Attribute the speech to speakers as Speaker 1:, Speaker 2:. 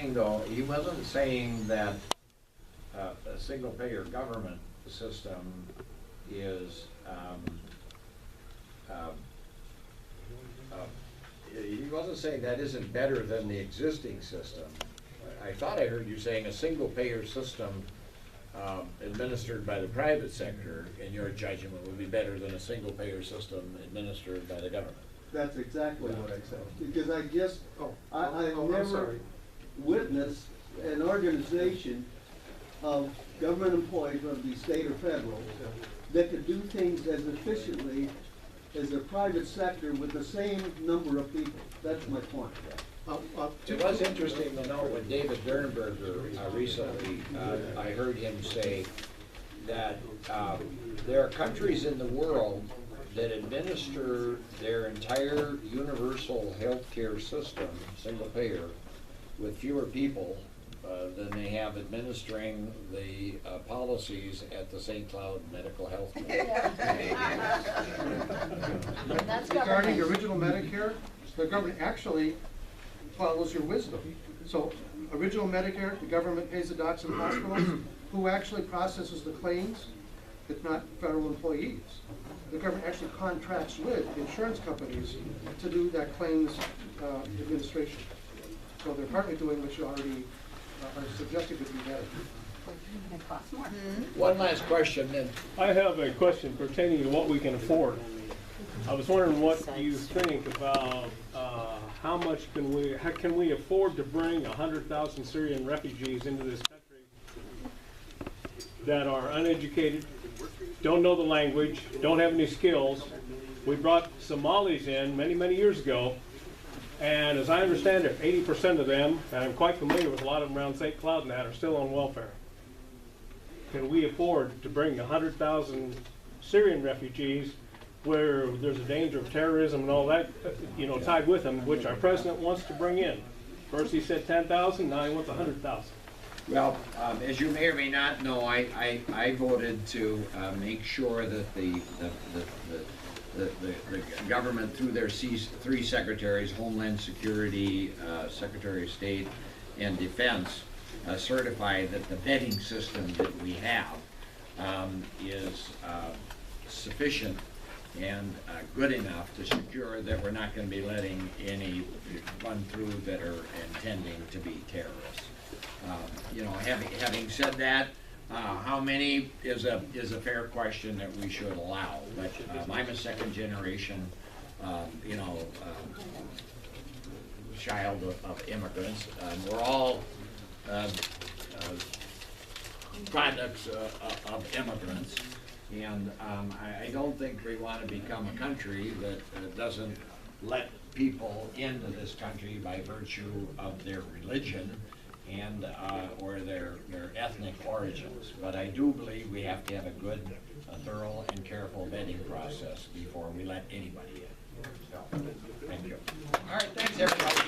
Speaker 1: saying though, he wasn't saying that a single payer government system is, he wasn't saying that isn't better than the existing system. I thought I heard you saying a single payer system administered by the private sector, in your judgment, would be better than a single payer system administered by the government.
Speaker 2: That's exactly what I said, because I just, I
Speaker 3: I'm
Speaker 2: never
Speaker 3: sorry.
Speaker 2: witnessed an organization of government employees, whether it be state or federal, that could do things as efficiently as the private sector with the same number of people. That's my point.
Speaker 1: It was interesting to note when David Dernberger recently, I heard him say that there are countries in the world that administer their entire universal healthcare system, single payer, with fewer people than they have administering the policies at the St. Cloud Medical Health Clinic.
Speaker 4: That's
Speaker 3: Regarding
Speaker 4: government.
Speaker 3: the original Medicare, the government actually follows your wisdom. So original Medicare, the government pays the docs and hospitals. Who actually processes the claims? It's not federal employees. The government actually contracts with insurance companies to do that claims administration. So they're partly doing what you already are suggesting would be better.
Speaker 4: It costs more.
Speaker 1: One last question then.
Speaker 5: I have a question pertaining to what we can afford. I was wondering what you think about how much can we afford to bring 100,000 Syrian refugees into this country that are uneducated, don't know the language, don't have any skills. We brought Somalis in many, many years ago, and as I understand it, 80% of them, and I'm quite familiar with a lot of them around St. Cloud and that, are still on welfare. Can we afford to bring 100,000 Syrian refugees where there's a danger of terrorism and all that, tied with them, which our president wants to bring in? First he said 10,000, now he wants 100,000.
Speaker 1: Well, as you may or may not know, I voted to make sure that the government, through their three secretaries, Homeland Security, Secretary of State, and Defense, certify that the vetting system that we have is sufficient and good enough to secure that we're not going to be letting any run through that are intending to be terrorists. Having said that, how many is a fair question that we should allow. But I'm a second generation, child of immigrants. We're all products of immigrants, and I don't think we want to become a country that doesn't let people into this country by virtue of their religion and or their ethnic origins. But I do believe we have to have a good, thorough, and careful vetting process before we let anybody in. So, thank you. All right, thanks everybody.